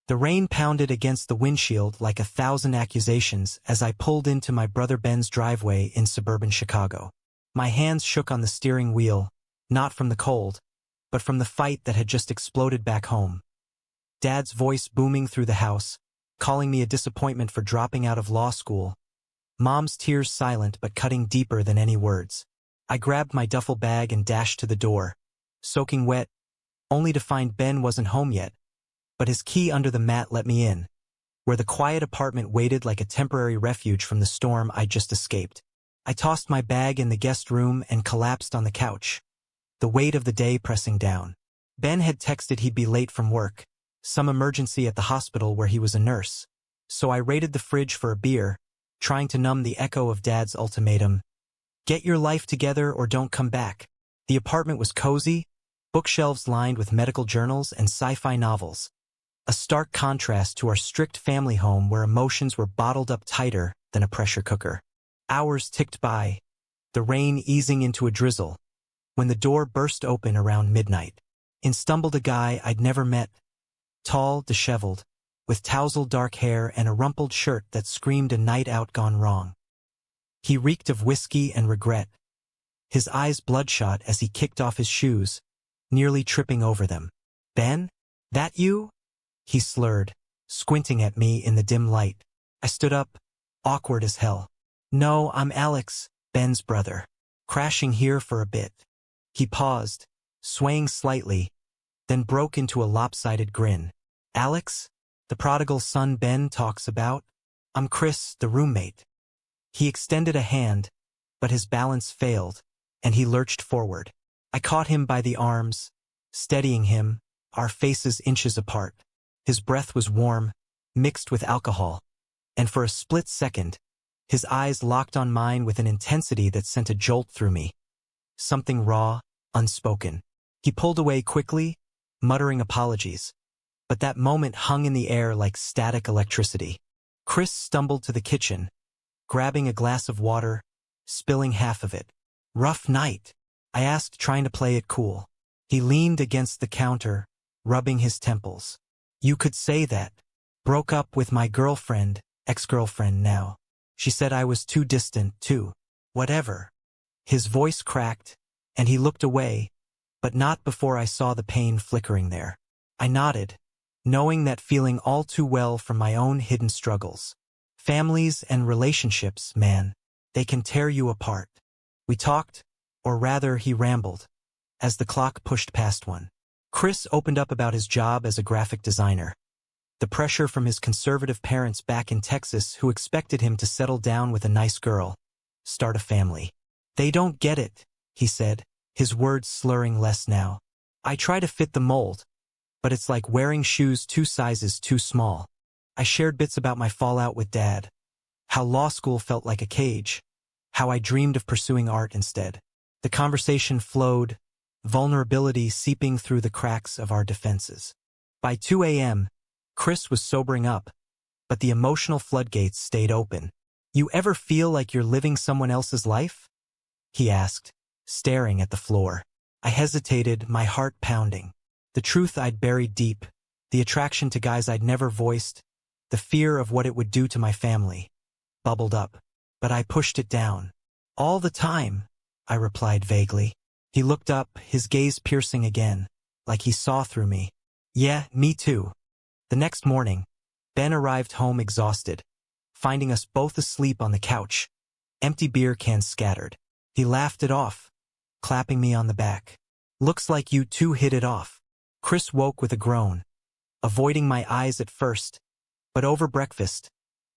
The rain pounded against the windshield like 1,000 accusations as I pulled into my brother Ben's driveway in suburban Chicago. My hands shook on the steering wheel, not from the cold, but from the fight that had just exploded back home. Dad's voice booming through the house, calling me a disappointment for dropping out of law school. Mom's tears silent but cutting deeper than any words. I grabbed my duffel bag and dashed to the door, soaking wet, only to find Ben wasn't home yet, but his key under the mat let me in, where the quiet apartment waited like a temporary refuge from the storm I'd just escaped. I tossed my bag in the guest room and collapsed on the couch, the weight of the day pressing down. Ben had texted he'd be late from work, some emergency at the hospital where he was a nurse, so I raided the fridge for a beer, trying to numb the echo of Dad's ultimatum, "Get your life together or don't come back." The apartment was cozy, bookshelves lined with medical journals and sci-fi novels, a stark contrast to our strict family home where emotions were bottled up tighter than a pressure cooker. Hours ticked by, the rain easing into a drizzle, when the door burst open around midnight. In stumbled a guy I'd never met, tall, disheveled, with tousled dark hair and a rumpled shirt that screamed a night out gone wrong. He reeked of whiskey and regret, his eyes bloodshot as he kicked off his shoes, nearly tripping over them. "Ben? That you?" he slurred, squinting at me in the dim light. I stood up, awkward as hell. "No, I'm Alex, Ben's brother. Crashing here for a bit." He paused, swaying slightly, then broke into a lopsided grin. "Alex? The prodigal son Ben talks about? I'm Chris, the roommate." He extended a hand, but his balance failed, and he lurched forward. I caught him by the arms, steadying him, our faces inches apart. His breath was warm, mixed with alcohol, and for a split second, his eyes locked on mine with an intensity that sent a jolt through me. Something raw, unspoken. He pulled away quickly, muttering apologies, but that moment hung in the air like static electricity. Chris stumbled to the kitchen, grabbing a glass of water, spilling half of it. "Rough night?" I asked, trying to play it cool. He leaned against the counter, rubbing his temples. "You could say that. Broke up with my girlfriend, ex-girlfriend now. She said I was too distant, too. Whatever." His voice cracked, and he looked away, but not before I saw the pain flickering there. I nodded, knowing that feeling all too well from my own hidden struggles. Families and relationships, man, they can tear you apart. We talked, or rather he rambled, as the clock pushed past 1. Chris opened up about his job as a graphic designer. The pressure from his conservative parents back in Texas who expected him to settle down with a nice girl, start a family. "They don't get it," he said, his words slurring less now. "I try to fit the mold, but it's like wearing shoes 2 sizes too small." I shared bits about my fallout with Dad, how law school felt like a cage, how I dreamed of pursuing art instead. The conversation flowed, vulnerability seeping through the cracks of our defenses. By 2 a.m., Chris was sobering up, but the emotional floodgates stayed open. "You ever feel like you're living someone else's life?" he asked, staring at the floor. I hesitated, my heart pounding. The truth I'd buried deep, the attraction to guys I'd never voiced, the fear of what it would do to my family, bubbled up. But I pushed it down. "All the time," I replied vaguely. He looked up, his gaze piercing again, like he saw through me. "Yeah, me too." The next morning, Ben arrived home exhausted, finding us both asleep on the couch, empty beer cans scattered. He laughed it off, clapping me on the back. "Looks like you two hit it off." Chris woke with a groan, avoiding my eyes at first, but over breakfast,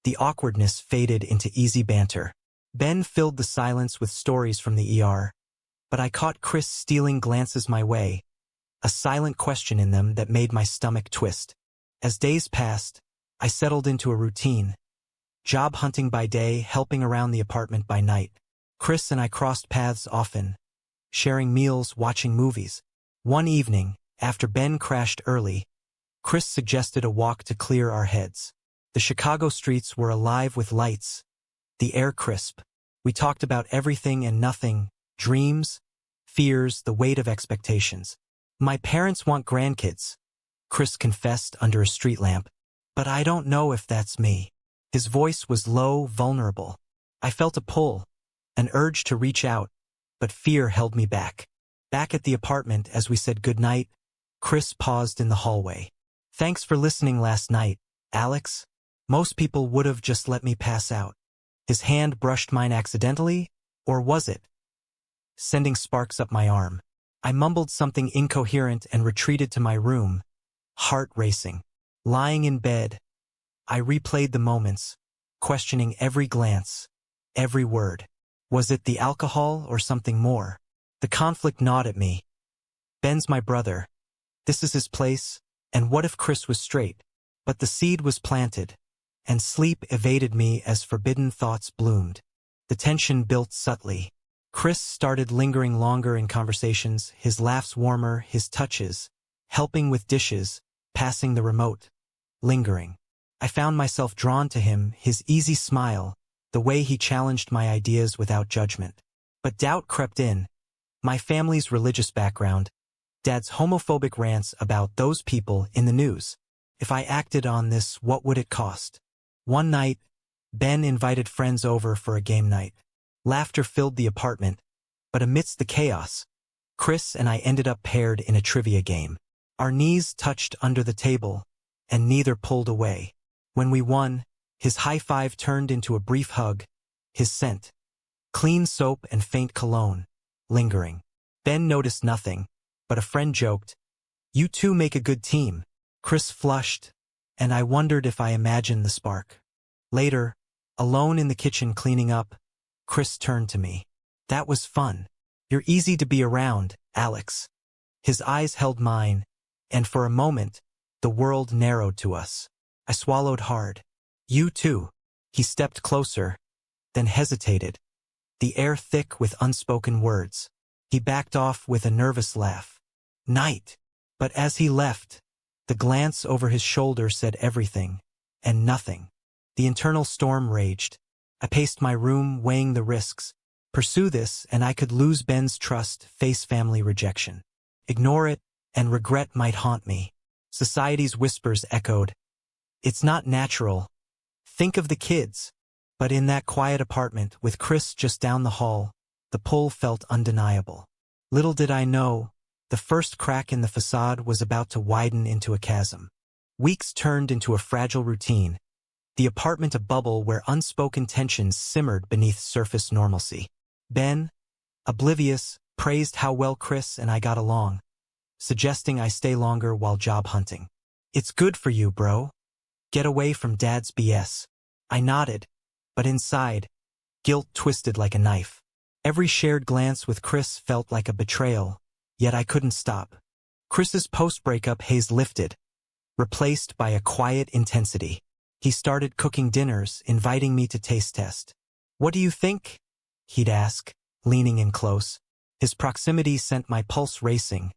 the awkwardness faded into easy banter. Ben filled the silence with stories from the ER, but I caught Chris stealing glances my way, a silent question in them that made my stomach twist. As days passed, I settled into a routine, job hunting by day, helping around the apartment by night. Chris and I crossed paths often, sharing meals, watching movies. One evening, after Ben crashed early, Chris suggested a walk to clear our heads. The Chicago streets were alive with lights, the air crisp. We talked about everything and nothing, dreams, fears, the weight of expectations. "My parents want grandkids," Chris confessed under a street lamp. But I don't know if that's me. His voice was low, vulnerable. I felt a pull, an urge to reach out, but fear held me back. Back at the apartment as we said goodnight, Chris paused in the hallway. Thanks for listening last night, Alex. Most people would have just let me pass out. His hand brushed mine accidentally, or was it? Sending sparks up my arm. I mumbled something incoherent and retreated to my room, heart racing. Lying in bed, I replayed the moments, questioning every glance, every word. Was it the alcohol or something more? The conflict gnawed at me. Ben's my brother. This is his place, and what if Chris was straight? But the seed was planted, and sleep evaded me as forbidden thoughts bloomed. The tension built subtly. Chris started lingering longer in conversations, his laughs warmer, his touches, helping with dishes, passing the remote, lingering. I found myself drawn to him, his easy smile, the way he challenged my ideas without judgment. But doubt crept in. My family's religious background, Dad's homophobic rants about those people in the news. If I acted on this, what would it cost? One night, Ben invited friends over for a game night. Laughter filled the apartment, but amidst the chaos, Chris and I ended up paired in a trivia game. Our knees touched under the table, and neither pulled away. When we won, his high five turned into a brief hug, his scent, clean soap and faint cologne, lingering. Ben noticed nothing, but a friend joked, "You two make a good team." Chris flushed, and I wondered if I imagined the spark. Later, alone in the kitchen cleaning up, Chris turned to me. "That was fun. You're easy to be around, Alex." His eyes held mine, and for a moment, the world narrowed to us. I swallowed hard. "You too." He stepped closer, then hesitated, the air thick with unspoken words. He backed off with a nervous laugh. "Night." But as he left, the glance over his shoulder said everything, and nothing. The internal storm raged. I paced my room, weighing the risks. Pursue this, and I could lose Ben's trust, face family rejection. Ignore it, and regret might haunt me. Society's whispers echoed. It's not natural. Think of the kids. But in that quiet apartment, with Chris just down the hall, the pull felt undeniable. Little did I know, the first crack in the facade was about to widen into a chasm. Weeks turned into a fragile routine, the apartment a bubble where unspoken tensions simmered beneath surface normalcy. Ben, oblivious, praised how well Chris and I got along, suggesting I stay longer while job hunting. "It's good for you, bro. Get away from Dad's BS." I nodded, but inside, guilt twisted like a knife. Every shared glance with Chris felt like a betrayal, yet I couldn't stop. Chris's post-breakup haze lifted, replaced by a quiet intensity. He started cooking dinners, inviting me to taste test. "What do you think?" he'd ask, leaning in close. His proximity sent my pulse racing,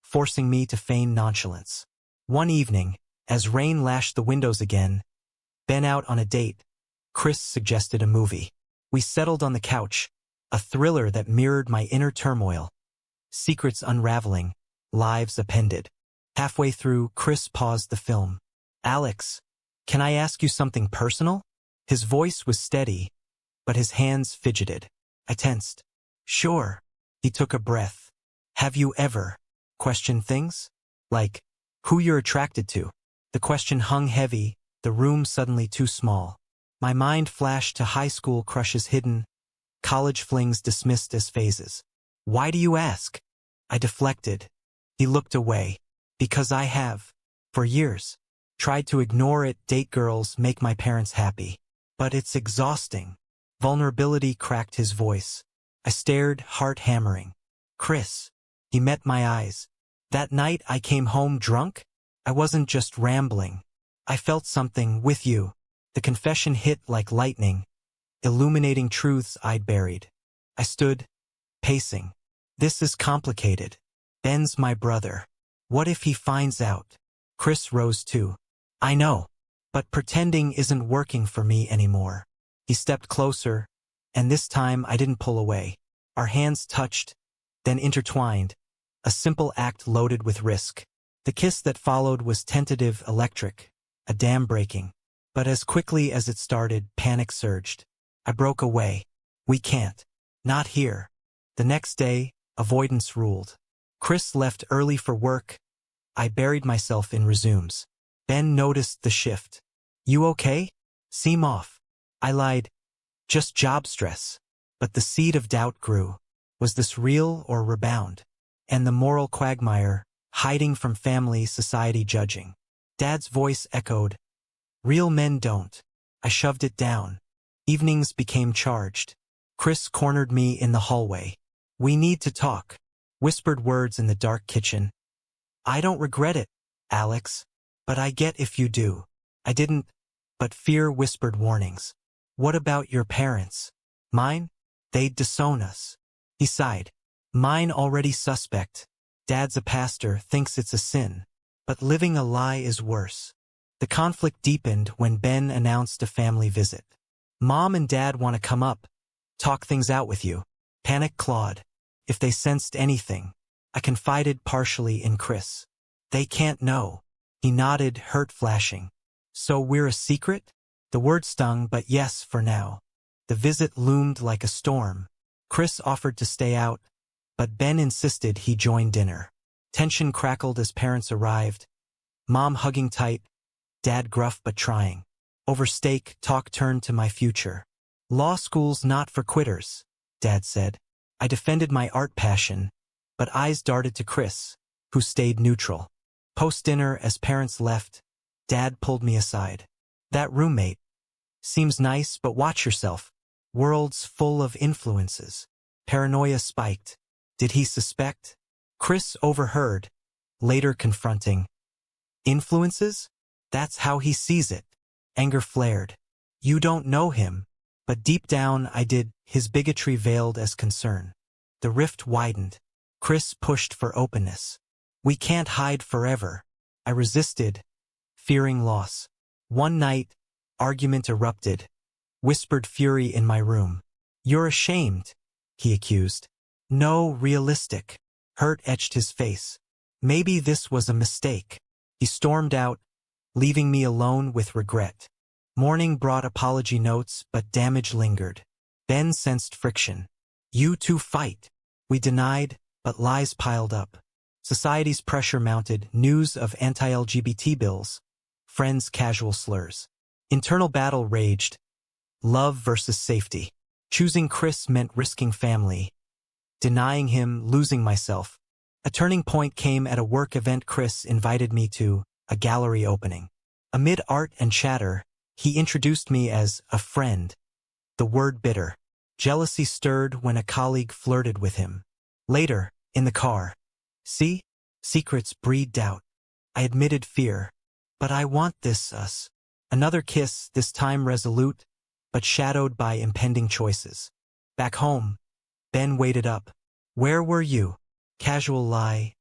forcing me to feign nonchalance. One evening, as rain lashed the windows again, Ben out on a date, Chris suggested a movie. We settled on the couch, a thriller that mirrored my inner turmoil. Secrets unraveling, lives appended. Halfway through, Chris paused the film. "Alex, can I ask you something personal?" His voice was steady, but his hands fidgeted. I tensed. "Sure." He took a breath. "Have you ever questioned things? Like, who you're attracted to?" The question hung heavy, the room suddenly too small. My mind flashed to high school crushes hidden, college flings dismissed as phases. "Why do you ask?" I deflected. He looked away. "Because I have, for years, tried to ignore it, date girls, make my parents happy. But it's exhausting." Vulnerability cracked his voice. I stared, heart hammering. "Chris." He met my eyes. "That night I came home drunk? I wasn't just rambling. I felt something with you." The confession hit like lightning, illuminating truths I'd buried. I stood, pacing. "This is complicated. Ben's my brother. What if he finds out?" Chris rose too. "I know. But pretending isn't working for me anymore." He stepped closer, and this time I didn't pull away. Our hands touched, then intertwined, a simple act loaded with risk. The kiss that followed was tentative, electric, a dam breaking. But as quickly as it started, panic surged. I broke away. We can't. Not here. The next day, avoidance ruled. Chris left early for work. I buried myself in resumes. Ben noticed the shift. You okay? Seem off. I lied. Just job stress. But the seed of doubt grew. Was this real or rebound? And the moral quagmire, hiding from family, society judging. Dad's voice echoed. Real men don't. I shoved it down. Evenings became charged. Chris cornered me in the hallway. We need to talk. Whispered words in the dark kitchen. I don't regret it, Alex. But I get if you do. I didn't. But fear whispered warnings. What about your parents? Mine? They'd disown us. He sighed. Mine already suspect. Dad's a pastor, thinks it's a sin. But living a lie is worse. The conflict deepened when Ben announced a family visit. Mom and Dad want to come up, talk things out with you. Panic clawed. If they sensed anything, I confided partially in Chris. They can't know. He nodded, hurt flashing. So we're a secret? The word stung, but yes for now. The visit loomed like a storm. Chris offered to stay out, but Ben insisted he join dinner. Tension crackled as parents arrived. Mom hugging tight, Dad gruff but trying. Over steak, talk turned to my future. Law school's not for quitters, Dad said. I defended my art passion, but eyes darted to Chris, who stayed neutral. Post-dinner, as parents left, Dad pulled me aside. That roommate. Seems nice, but watch yourself. World's full of influences. Paranoia spiked. Did he suspect? Chris overheard, later confronting. Influences? That's how he sees it. Anger flared. You don't know him. But deep down I did, his bigotry veiled as concern. The rift widened. Chris pushed for openness. We can't hide forever. I resisted, fearing loss. One night, argument erupted. Whispered fury in my room. You're ashamed, he accused. No, realistic. Hurt etched his face. Maybe this was a mistake. He stormed out, leaving me alone with regret. Morning brought apology notes, but damage lingered. Ben sensed friction. You two fight. We denied, but lies piled up. Society's pressure mounted, news of anti-LGBT bills. Friends' casual slurs. Internal battle raged. Love versus safety. Choosing Chris meant risking family. Denying him, losing myself. A turning point came at a work event. Chris invited me to a gallery opening. Amid art and chatter, he introduced me as a friend. The word bitter. Jealousy stirred when a colleague flirted with him. Later, in the car. See? Secrets breed doubt. I admitted fear. But I want this us. Another kiss, this time resolute, but shadowed by impending choices. Back home, Ben waited up. Where were you? Casual lie.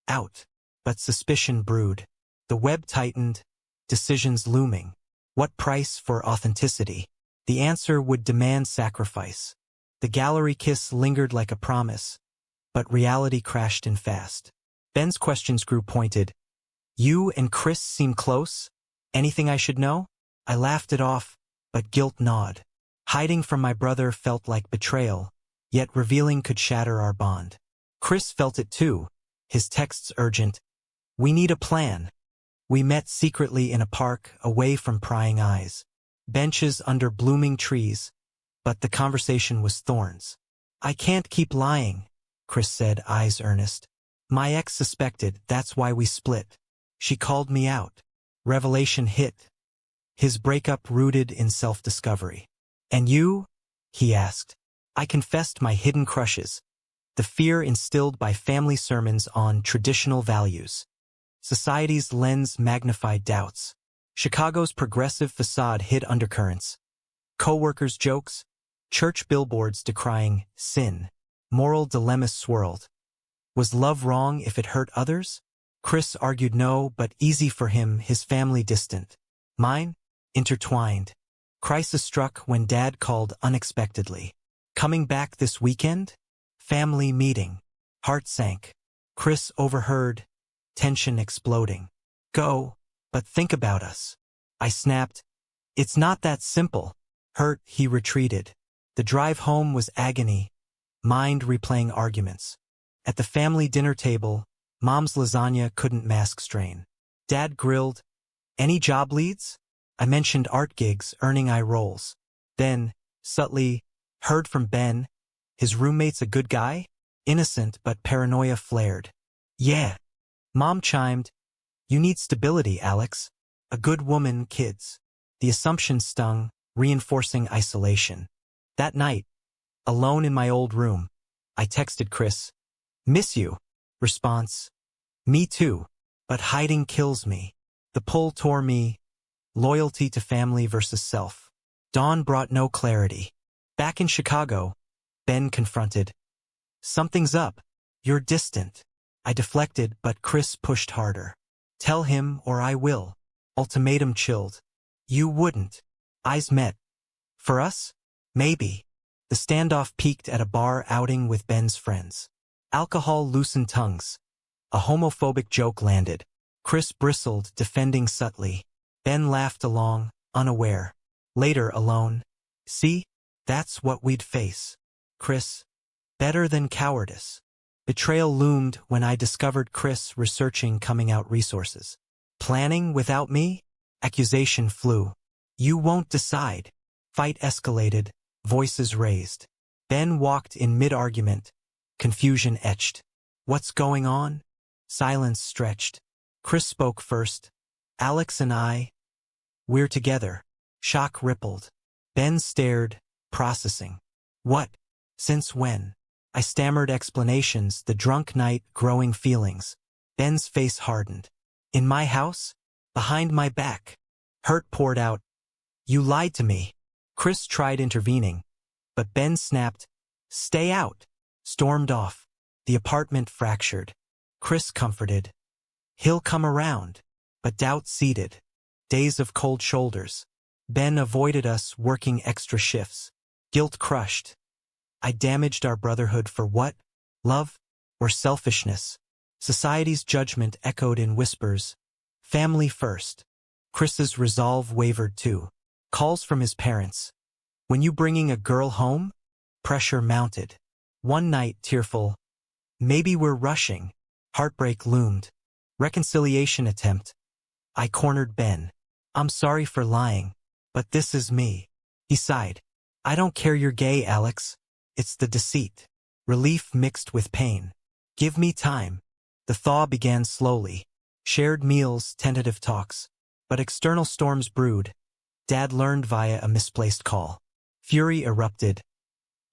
Out. But suspicion brewed. The web tightened, decisions looming. What price for authenticity? The answer would demand sacrifice. The gallery kiss lingered like a promise, but reality crashed in fast. Ben's questions grew pointed. You and Chris seem close? Anything I should know? I laughed it off, but guilt gnawed. Hiding from my brother felt like betrayal, yet revealing could shatter our bond. Chris felt it too, his texts urgent. We need a plan. We met secretly in a park, away from prying eyes. Benches under blooming trees, but the conversation was thorns. I can't keep lying, Chris said, eyes earnest. My ex suspected, that's why we split. She called me out. Revelation hit. His breakup rooted in self-discovery. And you? He asked. I confessed my hidden crushes. The fear instilled by family sermons on traditional values. Society's lens magnified doubts. Chicago's progressive facade hid undercurrents. Co-workers' jokes, church billboards decrying sin. Moral dilemmas swirled. Was love wrong if it hurt others? Chris argued no, but easy for him, his family distant. Mine? Intertwined. Crisis struck when Dad called unexpectedly. Coming back this weekend? Family meeting. Heart sank. Chris overheard, tension exploding. Go, but think about us. I snapped. It's not that simple. Hurt, he retreated. The drive home was agony, mind replaying arguments. At the family dinner table, Mom's lasagna couldn't mask strain. Dad grilled, "Any job leads?" I mentioned art gigs, earning eye rolls. Then, subtly, heard from Ben, "His roommate's a good guy?" Innocent, but paranoia flared. "Yeah." Mom chimed, "You need stability, Alex. A good woman, kids." The assumption stung, reinforcing isolation. That night, alone in my old room, I texted Chris, "Miss you." Response, "Me too, but hiding kills me." The pull tore me, loyalty to family versus self. Dawn brought no clarity. Back in Chicago, Ben confronted, "Something's up. You're distant." I deflected, but Chris pushed harder. "Tell him or I will." Ultimatum chilled. "You wouldn't." Eyes met. "For us? Maybe." The standoff peaked at a bar outing with Ben's friends. Alcohol loosened tongues. A homophobic joke landed. Chris bristled, defending subtly. Ben laughed along, unaware. Later, alone. "See? That's what we'd face." Chris, "Better than cowardice." Betrayal loomed when I discovered Chris researching coming out resources. "Planning without me?" Accusation flew. "You won't decide." Fight escalated, voices raised. Ben walked in mid-argument. Confusion etched. "What's going on?" Silence stretched. Chris spoke first. "Alex and I, we're together." Shock rippled. Ben stared, processing. "What? Since when?" I stammered explanations, the drunk night, growing feelings. Ben's face hardened. "In my house? Behind my back." Hurt poured out. "You lied to me." Chris tried intervening, but Ben snapped, "Stay out," stormed off. The apartment fractured. Chris comforted, "He'll come around." But doubt seeded. Days of cold shoulders. Ben avoided us, working extra shifts. Guilt crushed. I damaged our brotherhood for what? Love? Or selfishness? Society's judgment echoed in whispers. Family first. Chris's resolve wavered too. Calls from his parents. "When you bringing a girl home?" Pressure mounted. One night, tearful, "Maybe we're rushing." Heartbreak loomed. Reconciliation attempt. I cornered Ben. "I'm sorry for lying, but this is me." He sighed. "I don't care you're gay, Alex. It's the deceit." Relief mixed with pain. "Give me time." The thaw began slowly. Shared meals, tentative talks. But external storms brewed. Dad learned via a misplaced call. Fury erupted.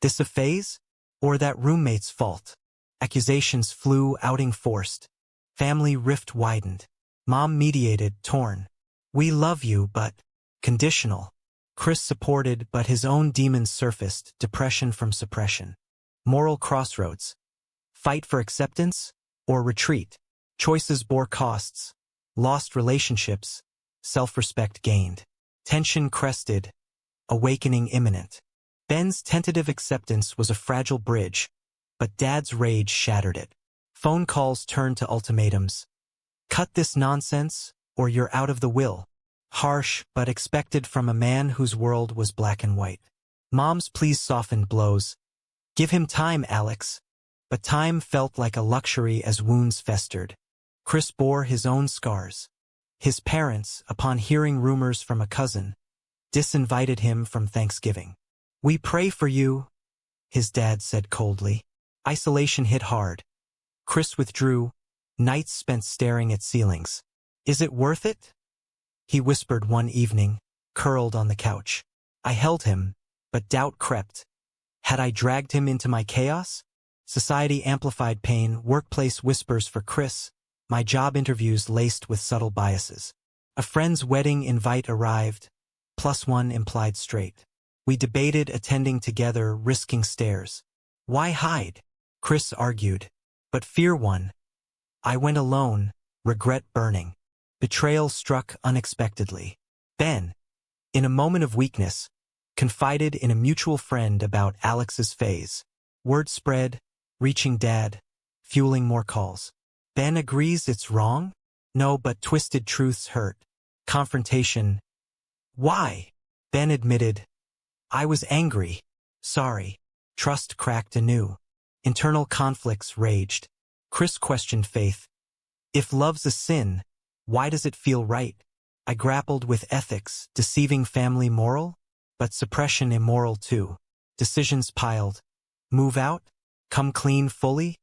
This a phase? Or that roommate's fault? Accusations flew, outing forced. Family rift widened. Mom mediated, torn. "We love you, but..." Conditional. Chris supported, but his own demons surfaced, depression from suppression. Moral crossroads. Fight for acceptance? Or retreat? Choices bore costs. Lost relationships. Self-respect gained. Tension crested. Awakening imminent. Ben's tentative acceptance was a fragile bridge, but Dad's rage shattered it. Phone calls turned to ultimatums. "Cut this nonsense, or you're out of the will." Harsh, but expected from a man whose world was black and white. Mom's pleas softened blows. "Give him time, Alex." But time felt like a luxury as wounds festered. Chris bore his own scars. His parents, upon hearing rumors from a cousin, disinvited him from Thanksgiving. "We pray for you," his dad said coldly. Isolation hit hard. Chris withdrew, nights spent staring at ceilings. "Is it worth it?" he whispered one evening, curled on the couch. I held him, but doubt crept. Had I dragged him into my chaos? Society amplified pain, workplace whispers for Chris, my job interviews laced with subtle biases. A friend's wedding invite arrived, +1 implied straight. We debated attending together, risking stares. Why hide? Chris argued. But fear won. I went alone, regret burning. Betrayal struck unexpectedly. Ben, in a moment of weakness, confided in a mutual friend about Alex's phase. Word spread, reaching Dad, fueling more calls. Ben agrees it's wrong? No, but twisted truths hurt. Confrontation, Why? Ben admitted. I was angry. Sorry. Trust cracked anew. Internal conflicts raged. Chris questioned faith. If love's a sin, why does it feel right? I grappled with ethics, deceiving family moral, but suppression immoral too. Decisions piled. Move out? Come clean fully?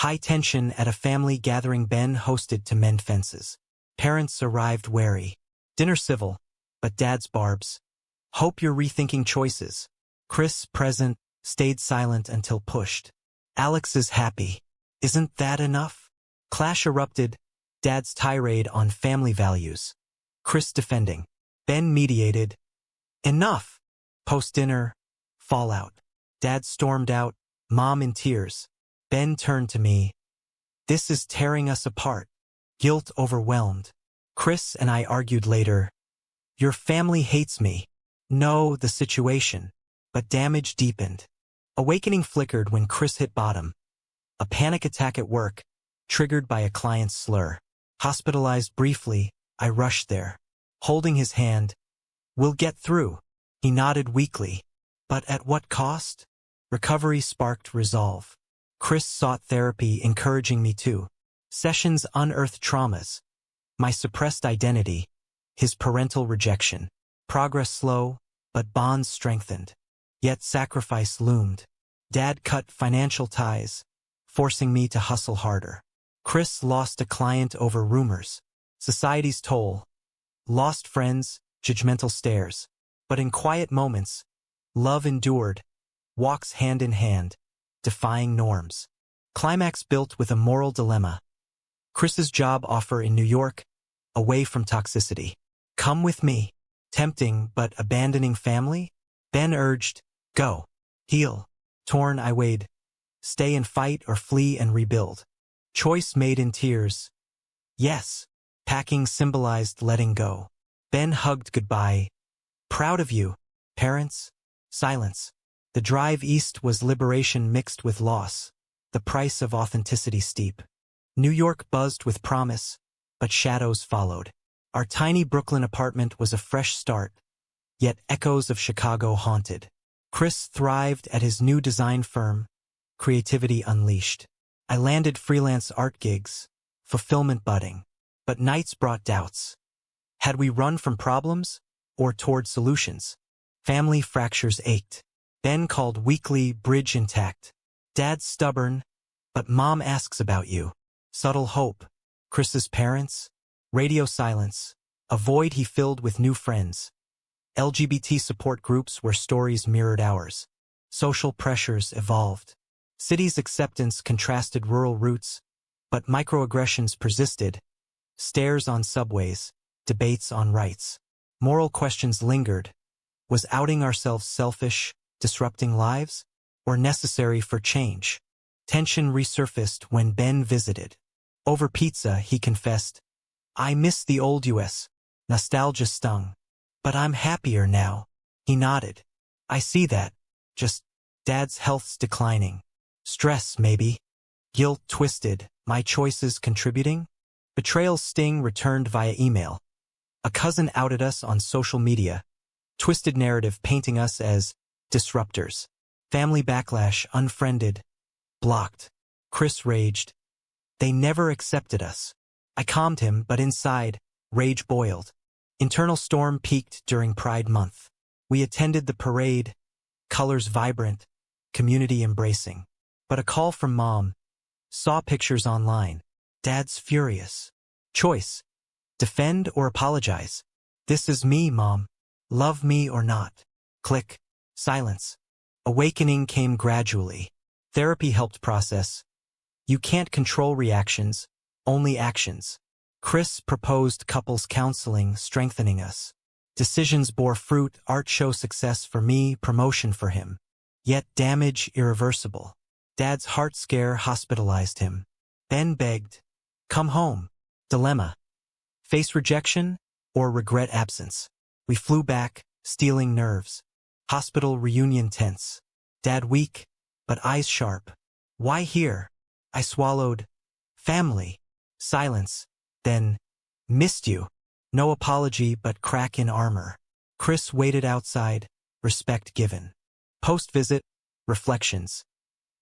High tension at a family gathering Ben hosted to mend fences. Parents arrived wary. Dinner civil, but Dad's barbs. Hope you're rethinking choices. Chris, present, stayed silent until pushed. Alex is happy. Isn't that enough? Clash erupted. Dad's tirade on family values. Chris defending. Ben mediated. Enough. Post-dinner, fallout. Dad stormed out, Mom in tears. Ben turned to me. This is tearing us apart. Guilt overwhelmed. Chris and I argued later. Your family hates me. No, the situation. But damage deepened. Awakening flickered when Chris hit bottom. A panic attack at work, triggered by a client's slur. Hospitalized briefly, I rushed there. Holding his hand. We'll get through. He nodded weakly. But at what cost? Recovery sparked resolve. Chris sought therapy, encouraging me too. Sessions unearthed traumas. My suppressed identity. His parental rejection. Progress slow, but bonds strengthened. Yet sacrifice loomed. Dad cut financial ties, forcing me to hustle harder. Chris lost a client over rumors. Society's toll. Lost friends, judgmental stares. But in quiet moments, love endured, walks hand in hand, defying norms. Climax built with a moral dilemma. Chris's job offer in New York, away from toxicity. Come with me. Tempting but abandoning family? Ben urged, go. Heal. Torn I weighed. Stay and fight or flee and rebuild. Choice made in tears. Yes. Packing symbolized letting go. Ben hugged goodbye. Proud of you. Parents? Silence. The drive east was liberation mixed with loss. The price of authenticity steep. New York buzzed with promise, but shadows followed. Our tiny Brooklyn apartment was a fresh start, yet echoes of Chicago haunted. Chris thrived at his new design firm, creativity unleashed. I landed freelance art gigs, fulfillment budding, but nights brought doubts. Had we run from problems or toward solutions? Family fractures ached. Ben called weekly, bridge intact. Dad's stubborn, but Mom asks about you. Subtle hope. Chris's parents? Radio silence. A void he filled with new friends. LGBT support groups where stories mirrored ours. Social pressures evolved. Cities' acceptance contrasted rural roots, but microaggressions persisted. Stares on subways, debates on rights. Moral questions lingered. Was outing ourselves selfish, disrupting lives, or necessary for change? Tension resurfaced when Ben visited. Over pizza, he confessed, I miss the old US. Nostalgia stung. But I'm happier now. He nodded. I see that. Just, Dad's health's declining. Stress, maybe. Guilt twisted. My choices contributing? Betrayal's sting returned via email. A cousin outed us on social media. Twisted narrative painting us as disruptors. Family backlash, unfriended. Blocked. Chris raged. They never accepted us. I calmed him, but inside, rage boiled. Internal storm peaked during Pride Month. We attended the parade, colors vibrant, community embracing. But a call from Mom. Saw pictures online. Dad's furious. Choice. Defend or apologize. This is me, Mom. Love me or not. Click. Silence. Awakening came gradually. Therapy helped process. You can't control reactions, only actions. Chris proposed couples counseling, strengthening us. Decisions bore fruit, art show success for me, promotion for him. Yet damage irreversible. Dad's heart scare hospitalized him. Ben begged, come home. Dilemma. Face rejection or regret absence. We flew back, stealing nerves. Hospital reunion tense. Dad weak, but eyes sharp. Why here? I swallowed. Family. Silence. Then, missed you. No apology but crack in armor. Chris waited outside, respect given. Post-visit, reflections.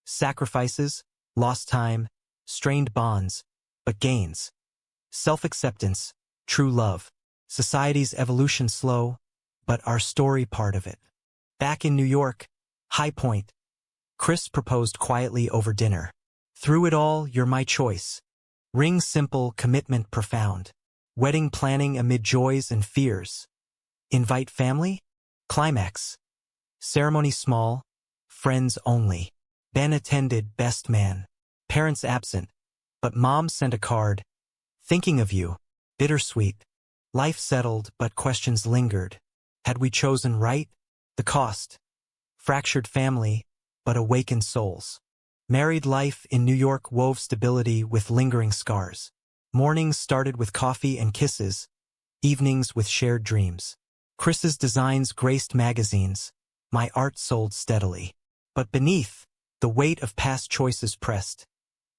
Sacrifices, lost time, strained bonds, but gains. Self-acceptance, true love. Society's evolution slow, but our story part of it. Back in New York, High Point. Chris proposed quietly over dinner. Through it all, you're my choice. Ring simple, commitment profound. Wedding planning amid joys and fears. Invite family? Climax. Ceremony small, friends only. Ben attended, best man. Parents absent, but mom sent a card. Thinking of you. Bittersweet. Life settled, but questions lingered. Had we chosen right? The cost. Fractured family, but awakened souls. Married life in New York wove stability with lingering scars. Mornings started with coffee and kisses, evenings with shared dreams. Chris's designs graced magazines. My art sold steadily. But beneath, the weight of past choices pressed.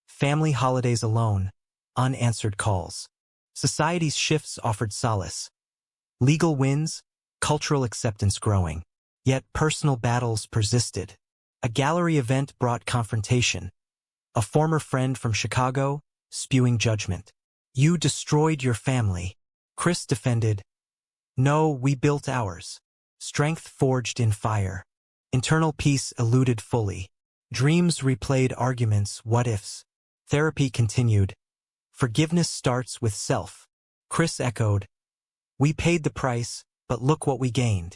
Family holidays alone, unanswered calls. Society's shifts offered solace. Legal wins, cultural acceptance growing. Yet personal battles persisted. A gallery event brought confrontation. A former friend from Chicago, spewing judgment. You destroyed your family. Chris defended. No, we built ours. Strength forged in fire. Internal peace eluded fully. Dreams replayed arguments, what-ifs. Therapy continued. Forgiveness starts with self. Chris echoed. We paid the price, but look what we gained.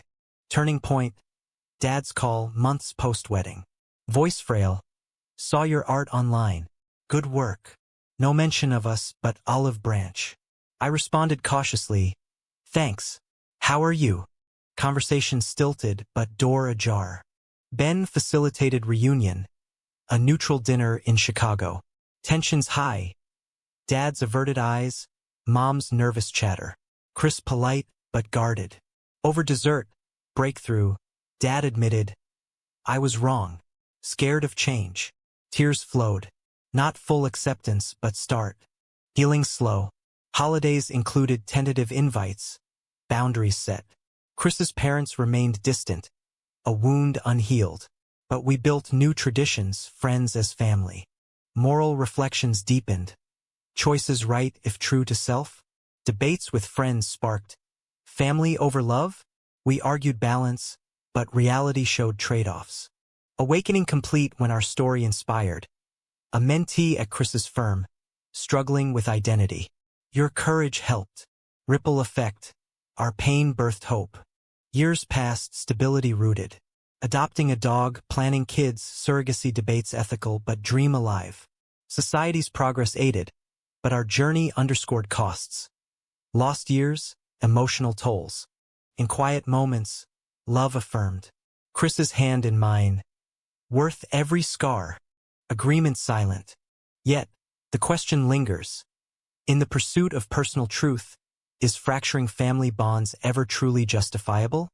Turning point. Dad's call months post-wedding. Voice frail. Saw your art online. Good work. No mention of us, but olive branch. I responded cautiously. Thanks. How are you? Conversation stilted, but door ajar. Ben facilitated reunion. A neutral dinner in Chicago. Tensions high. Dad's averted eyes. Mom's nervous chatter. Chris polite, but guarded. Over dessert. Breakthrough. Dad admitted. I was wrong. Scared of change. Tears flowed. Not full acceptance, but start. Healing slow. Holidays included tentative invites. Boundaries set. Chris's parents remained distant. A wound unhealed. But we built new traditions, friends as family. Moral reflections deepened. Choices right if true to self? Debates with friends sparked. Family over love? We argued balance, but reality showed trade-offs. Awakening complete when our story inspired. A mentee at Chris's firm, struggling with identity. Your courage helped. Ripple effect. Our pain birthed hope. Years passed, stability rooted. Adopting a dog, planning kids, surrogacy debates ethical but dream alive. Society's progress aided, but our journey underscored costs. Lost years, emotional tolls. In quiet moments, love affirmed. Chris's hand in mine. Worth every scar. Agreement silent. Yet, the question lingers. In the pursuit of personal truth, is fracturing family bonds ever truly justifiable?